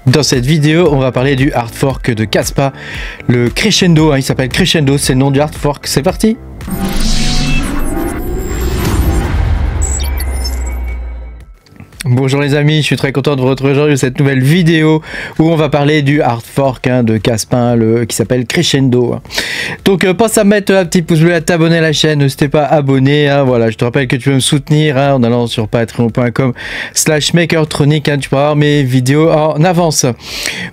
Dans cette vidéo, on va parler du hard fork de Kaspa, le Crescendo, il s'appelle Crescendo, c'est le nom du hard fork, c'est parti. Bonjour les amis, je suis très content de vous retrouver aujourd'hui dans cette nouvelle vidéo où on va parler du hard fork de Kaspa, qui s'appelle Crescendo. Donc pense à mettre un petit pouce bleu, à t'abonner à la chaîne si t'es pas abonné. Voilà, je te rappelle que tu peux me soutenir en allant sur patreon.com/makertronic. Tu peux avoir mes vidéos en avance.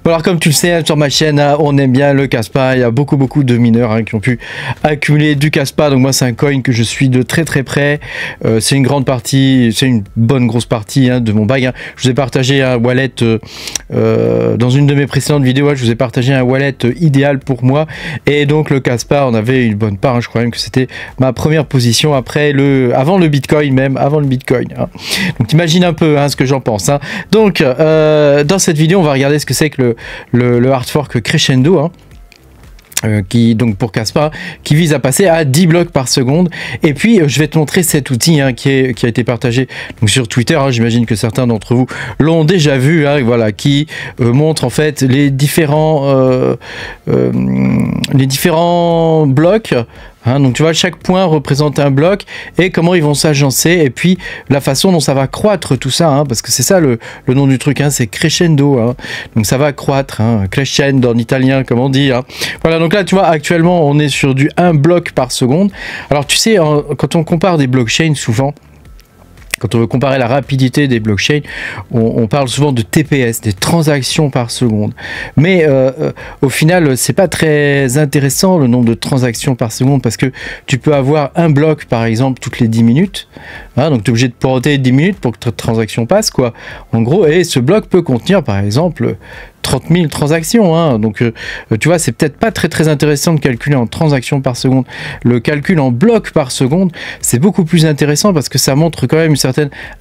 Bon, alors comme tu le sais, sur ma chaîne, on aime bien le Kaspa. Il y a beaucoup de mineurs qui ont pu accumuler du Kaspa. Donc moi c'est un coin que je suis de très près. C'est une grande partie, c'est une bonne grosse partie de mon bag. Je vous ai partagé un wallet dans une de mes précédentes vidéos. Je vous ai partagé un wallet idéal pour moi, et donc le Kaspa on avait une bonne part. Je crois même que c'était ma première position avant le Bitcoin, même avant le Bitcoin. Donc imagine un peu ce que j'en pense. Donc dans cette vidéo on va regarder ce que c'est que le hard fork Crescendo. Qui donc pour Kaspa qui vise à passer à 10 blocs par seconde. Et puis je vais te montrer cet outil qui a été partagé donc sur Twitter. J'imagine que certains d'entre vous l'ont déjà vu, voilà, qui montre en fait les différents blocs. Donc tu vois, chaque point représente un bloc et comment ils vont s'agencer, et puis la façon dont ça va croître tout ça, parce que c'est ça le nom du truc, c'est Crescendo, donc ça va croître, crescendo en italien comme on dit. Voilà, donc là tu vois actuellement on est sur du 1 bloc par seconde. Alors tu sais, quand on compare des blockchains, souvent quand on veut comparer la rapidité des blockchains, on parle souvent de TPS, des transactions par seconde. Mais au final, c'est pas très intéressant le nombre de transactions par seconde, parce que tu peux avoir un bloc par exemple toutes les 10 minutes. Donc tu es obligé de poroter 10 minutes pour que ta transaction passe, quoi. En gros, et ce bloc peut contenir par exemple 30 000 transactions. Donc tu vois, c'est peut-être pas très intéressant de calculer en transactions par seconde. Le calcul en blocs par seconde, c'est beaucoup plus intéressant, parce que ça montre quand même une certaine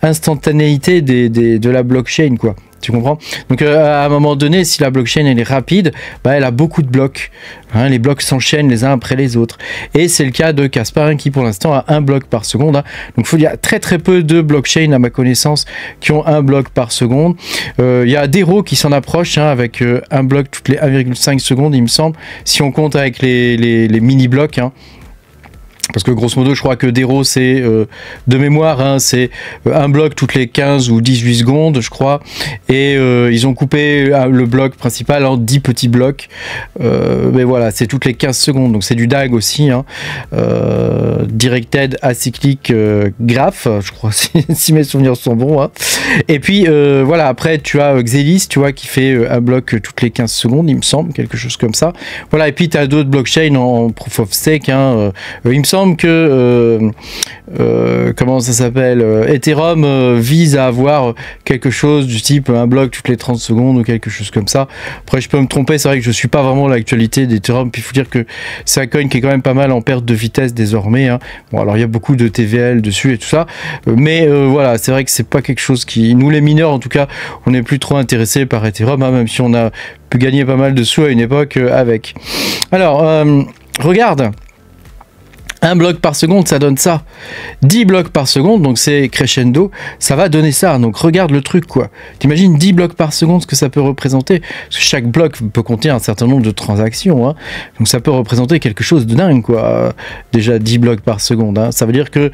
instantanéité de la blockchain, quoi. Tu comprends? Donc à un moment donné, si la blockchain elle est rapide, elle a beaucoup de blocs. Les blocs s'enchaînent les uns après les autres. Et c'est le cas de Kaspa, qui pour l'instant a 1 bloc par seconde. Donc il y a très peu de blockchains à ma connaissance qui ont 1 bloc par seconde. Il y a Dero qui s'en approche avec 1 bloc toutes les 1,5 secondes, il me semble, si on compte avec les mini-blocs. Parce que grosso modo, je crois que Dero, c'est de mémoire, c'est 1 bloc toutes les 15 ou 18 secondes, je crois. Et ils ont coupé le bloc principal en 10 petits blocs. Mais voilà, c'est toutes les 15 secondes. Donc c'est du DAG aussi. Directed Acyclic Graph, je crois, si mes souvenirs sont bons. Et puis voilà, après tu as Xelis, tu vois, qui fait 1 bloc toutes les 15 secondes, il me semble, quelque chose comme ça. Voilà, et puis tu as d'autres blockchains en proof of stake. Il me semble que comment ça s'appelle, Ethereum vise à avoir quelque chose du type 1 bloc toutes les 30 secondes ou quelque chose comme ça. Après je peux me tromper, c'est vrai que je suis pas vraiment l'actualité d'Ethereum, puis il faut dire que c'est un coin qui est quand même pas mal en perte de vitesse désormais. Bon, alors il y a beaucoup de TVL dessus et tout ça, mais voilà, c'est vrai que c'est pas quelque chose qui, nous les mineurs en tout cas, on n'est plus trop intéressés par Ethereum, même si on a pu gagner pas mal de sous à une époque avec. Alors regarde, 1 bloc par seconde, ça donne ça. 10 blocs par seconde, donc c'est Crescendo, ça va donner ça. Donc regarde le truc, quoi. T'imagines 10 blocs par seconde, ce que ça peut représenter? Parce que chaque bloc peut contenir un certain nombre de transactions. Donc ça peut représenter quelque chose de dingue, quoi. Déjà 10 blocs par seconde. Ça veut dire que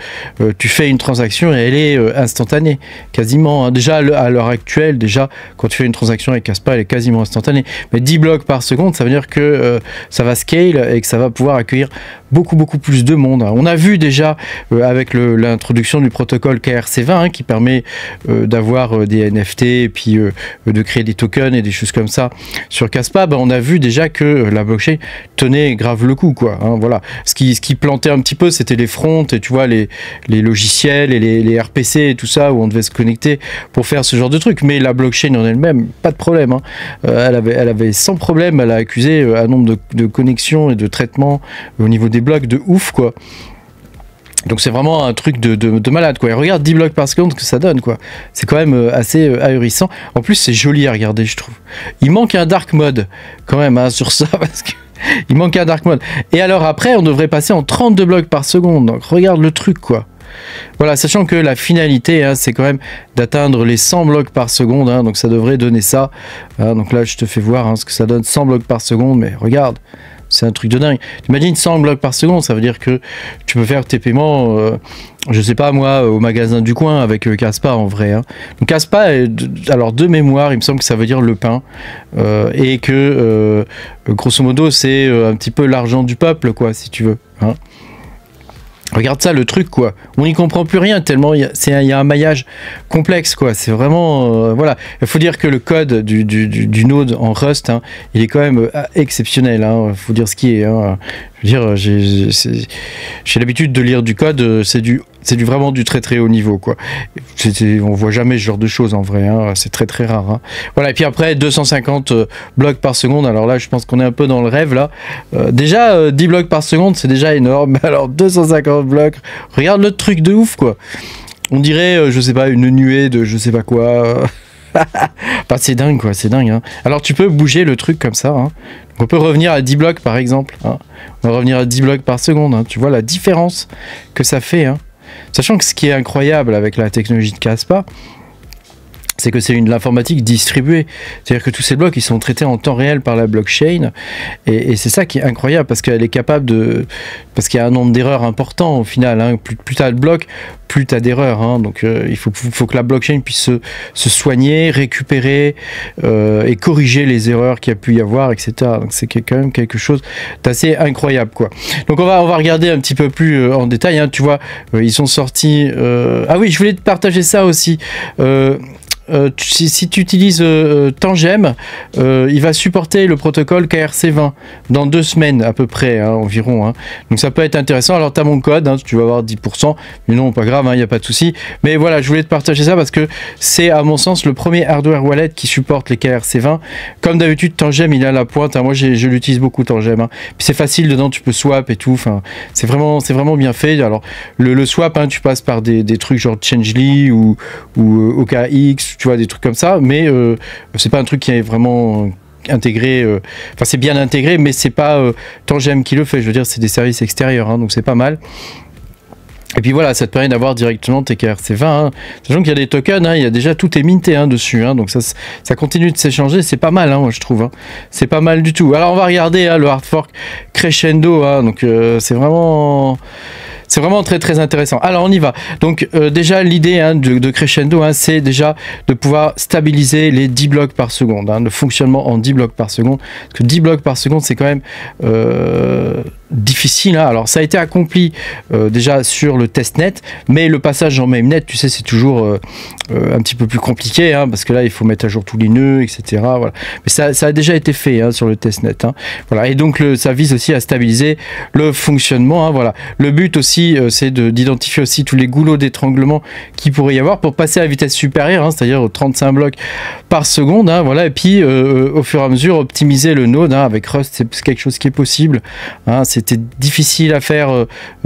tu fais une transaction et elle est instantanée, quasiment. Déjà à l'heure actuelle, déjà quand tu fais une transaction avec Kaspa, elle est quasiment instantanée. Mais 10 blocs par seconde, ça veut dire que ça va scale et que ça va pouvoir accueillir beaucoup plus de monde. On a vu déjà avec l'introduction du protocole KRC20 qui permet d'avoir des NFT et puis de créer des tokens et des choses comme ça sur Kaspa. On a vu déjà que la blockchain tenait grave le coup, quoi. Voilà. Ce qui plantait un petit peu, c'était les fronts et tu vois les logiciels et les RPC et tout ça où on devait se connecter pour faire ce genre de truc. Mais la blockchain en elle-même, pas de problème. Elle avait sans problème, elle a accusé un nombre de connexions et de traitements au niveau des blocs de ouf, quoi. Donc c'est vraiment un truc de malade, quoi. Et regarde 10 blocs par seconde, ce que ça donne, quoi. C'est quand même assez ahurissant. En plus c'est joli à regarder, je trouve. Il manque un dark mode quand même sur ça, parce que il manque un dark mode. Et alors après on devrait passer en 32 blocs par seconde. Donc regarde le truc, quoi. Voilà, sachant que la finalité, hein, c'est quand même d'atteindre les 100 blocs par seconde, hein, donc ça devrait donner ça. Hein, donc là, je te fais voir hein, ce que ça donne, 100 blocs par seconde, mais regarde, c'est un truc de dingue. T'imagines 100 blocs par seconde, ça veut dire que tu peux faire tes paiements, je sais pas moi, au magasin du coin avec Caspa en vrai. Hein. Donc Caspa, alors de mémoire, il me semble que ça veut dire le pain, et que grosso modo, c'est un petit peu l'argent du peuple, quoi, si tu veux. Hein. Regarde ça, le truc, quoi. On n'y comprend plus rien, tellement il y a un maillage complexe, quoi. C'est vraiment... voilà. Il faut dire que le code du Node en Rust, hein, il est quand même exceptionnel. Il faut dire ce qui est. Hein. Je veux dire, j'ai l'habitude de lire du code, c'est vraiment du très très haut niveau, quoi. On voit jamais ce genre de choses en vrai, hein. C'est très très rare. Hein. Voilà, et puis après 250 blocs par seconde, alors là je pense qu'on est un peu dans le rêve là. Déjà 10 blocs par seconde c'est déjà énorme, mais alors 250 blocs, regarde le truc de ouf quoi. On dirait, je sais pas, une nuée de je sais pas quoi. Bah, c'est dingue quoi, c'est dingue. Hein. Alors tu peux bouger le truc comme ça. Hein. On peut revenir à 10 blocs par exemple. Hein. On va revenir à 10 blocs par seconde. Hein. Tu vois la différence que ça fait. Hein. Sachant que ce qui est incroyable avec la technologie de Caspa, c'est que c'est de l'informatique distribuée. C'est-à-dire que tous ces blocs, ils sont traités en temps réel par la blockchain. Et c'est ça qui est incroyable, parce qu'elle est capable de... Parce qu'il y a un nombre d'erreurs important au final. Hein. Plus tu as de blocs, plus tu as d'erreurs. Hein. Donc il faut que la blockchain puisse se soigner, récupérer et corriger les erreurs qu'il y a pu y avoir, etc. Donc c'est quand même quelque chose d'assez incroyable, quoi. Donc on va regarder un petit peu plus en détail. Hein. Tu vois, ils sont sortis... Ah oui, je voulais te partager ça aussi. Si tu utilises Tangem, il va supporter le protocole KRC20 dans 2 semaines à peu près, hein, environ. Hein. Donc ça peut être intéressant. Alors tu as mon code, hein, tu vas avoir 10%, mais non, pas grave, il n'y a pas de souci. Mais voilà, je voulais te partager ça parce que c'est à mon sens le premier hardware wallet qui supporte les KRC20. Comme d'habitude, Tangem, il est à la pointe. Hein. Moi, je l'utilise beaucoup, Tangem. Hein. Puis c'est facile dedans, tu peux swap et tout. Enfin, c'est vraiment bien fait. Alors le swap, hein, tu passes par des trucs genre Changely ou OKX, tu vois, des trucs comme ça, mais c'est pas un truc qui est vraiment intégré, enfin c'est bien intégré, mais c'est pas Tangem qui le fait, je veux dire c'est des services extérieurs, hein, donc c'est pas mal. Et puis voilà, ça te permet d'avoir directement tes KRC20, hein. Sachant qu'il y a des tokens, hein, il y a déjà tout est minté hein, dessus, hein, donc ça continue de s'échanger, c'est pas mal, hein, moi je trouve, hein. C'est pas mal du tout. Alors on va regarder hein, le hard fork Crescendo, hein, donc c'est vraiment très très intéressant. Alors on y va. Donc déjà l'idée hein, de Crescendo, hein, c'est déjà de pouvoir stabiliser les 10 blocs par seconde, hein, le fonctionnement en 10 blocs par seconde. Parce que 10 blocs par seconde c'est quand même difficile. Hein. Alors ça a été accompli déjà sur le testnet, mais le passage en mainnet, tu sais, c'est toujours un petit peu plus compliqué, hein, parce que là il faut mettre à jour tous les nœuds, etc. Voilà. Mais ça a déjà été fait hein, sur le testnet. Hein. Voilà. Et donc ça vise aussi à stabiliser le fonctionnement. Hein, voilà. Le but aussi c'est d'identifier aussi tous les goulots d'étranglement qu'il pourrait y avoir pour passer à la vitesse supérieure, hein, c'est-à-dire aux 35 blocs par seconde. Hein, voilà. Et puis au fur et à mesure optimiser le node hein, avec Rust, c'est quelque chose qui est possible. Hein, c'était difficile à faire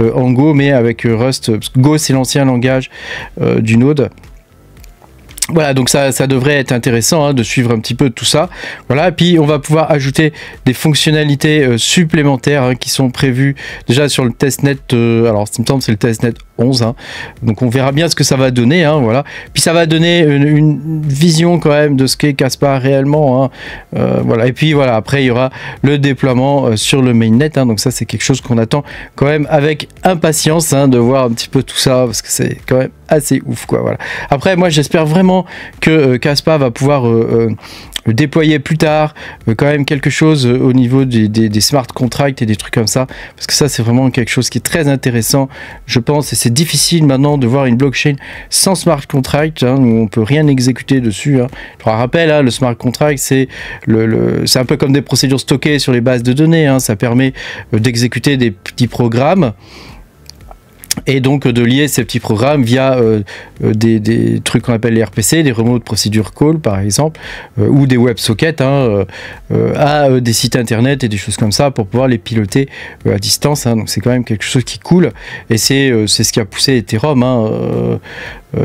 en Go, mais avec Rust, parce que Go c'est l'ancien langage du node. Voilà, donc ça devrait être intéressant hein, de suivre un petit peu tout ça. Voilà, et puis on va pouvoir ajouter des fonctionnalités supplémentaires hein, qui sont prévues déjà sur le testnet. Alors, il me semble que c'est le testnet 11. Hein. Donc on verra bien ce que ça va donner. Hein, voilà. Puis ça va donner une vision quand même de ce qu'est Caspa réellement. Hein. Voilà. Et puis voilà, après il y aura le déploiement sur le mainnet. Hein. Donc ça c'est quelque chose qu'on attend quand même avec impatience hein, de voir un petit peu tout ça parce que c'est quand même assez ouf quoi. Voilà. Après moi j'espère vraiment que Caspa va pouvoir déployer plus tard quand même quelque chose au niveau des smart contracts et des trucs comme ça, parce que ça c'est vraiment quelque chose qui est très intéressant je pense, et c'est difficile maintenant de voir une blockchain sans smart contract hein, où on peut rien exécuter dessus hein. Je vous rappelle hein, le smart contract c'est c'est un peu comme des procédures stockées sur les bases de données hein. Ça permet d'exécuter des petits programmes et donc de lier ces petits programmes via des trucs qu'on appelle les RPC, des remote procedure call par exemple, ou des WebSockets hein, à des sites internet et des choses comme ça pour pouvoir les piloter à distance hein. Donc c'est quand même quelque chose qui est cool et c'est ce qui a poussé Ethereum hein,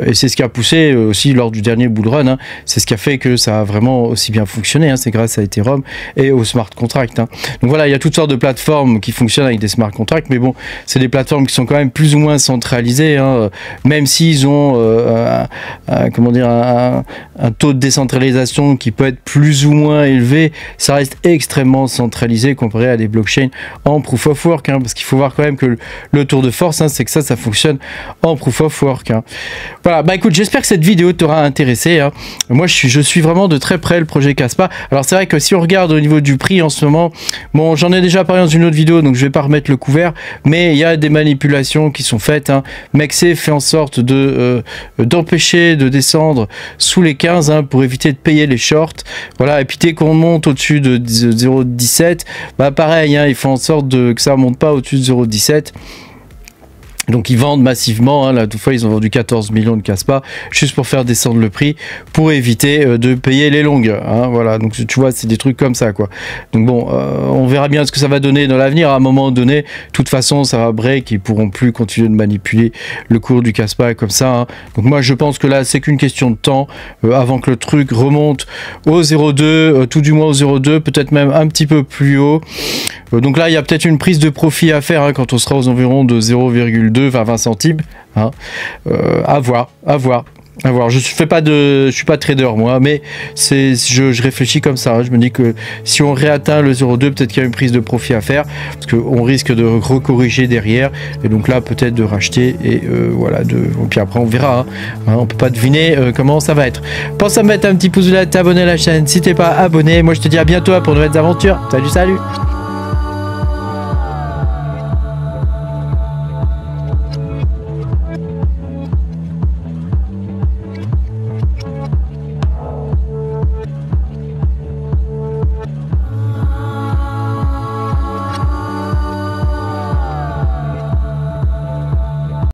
Et c'est ce qui a poussé aussi lors du dernier bull run, hein, c'est ce qui a fait que ça a vraiment aussi bien fonctionné, hein, c'est grâce à Ethereum et au smart contract. Hein. Donc voilà, il y a toutes sortes de plateformes qui fonctionnent avec des smart contracts, mais bon, c'est des plateformes qui sont quand même plus ou moins centralisées, hein, même s'ils ont comment dire, un taux de décentralisation qui peut être plus ou moins élevé, ça reste extrêmement centralisé comparé à des blockchains en proof of work, hein, parce qu'il faut voir quand même que le tour de force, hein, c'est que ça fonctionne en proof of work. Hein. Voilà, bah écoute, j'espère que cette vidéo t'aura intéressé. Hein. Moi, je suis vraiment de très près le projet Kaspa. Alors c'est vrai que si on regarde au niveau du prix en ce moment, bon, j'en ai déjà parlé dans une autre vidéo, donc je vais pas remettre le couvert, mais il y a des manipulations qui sont faites. Hein. Mexer fait en sorte d'empêcher de descendre sous les 15, hein, pour éviter de payer les shorts. Voilà, et puis dès qu'on monte au-dessus de 0,17, bah pareil, hein, ils font en sorte que ça monte pas au-dessus de 0,17. Donc ils vendent massivement, hein, là toutefois ils ont vendu 14 millions de Kaspa juste pour faire descendre le prix, pour éviter de payer les longues, hein, voilà, donc tu vois c'est des trucs comme ça quoi. Donc bon, on verra bien ce que ça va donner dans l'avenir. À un moment donné, de toute façon ça va break, ils pourront plus continuer de manipuler le cours du Kaspa comme ça, hein. Donc moi je pense que là c'est qu'une question de temps avant que le truc remonte au 0,2, tout du moins au 0,2, peut-être même un petit peu plus haut. Donc là il y a peut-être une prise de profit à faire, hein, quand on sera aux environs de 0,2, enfin 20 centimes, hein. À voir. Je suis pas trader moi, mais je réfléchis comme ça, hein. Je me dis que si on réatteint le 0,2, peut-être qu'il y a une prise de profit à faire, parce qu'on risque de recorriger derrière, et donc là peut-être de racheter, et voilà, puis après on verra, hein. On peut pas deviner comment ça va être. Pense à mettre un petit pouce bleu, t'abonner à la chaîne si t'es pas abonné. Moi je te dis à bientôt pour de nouvelles aventures. Salut.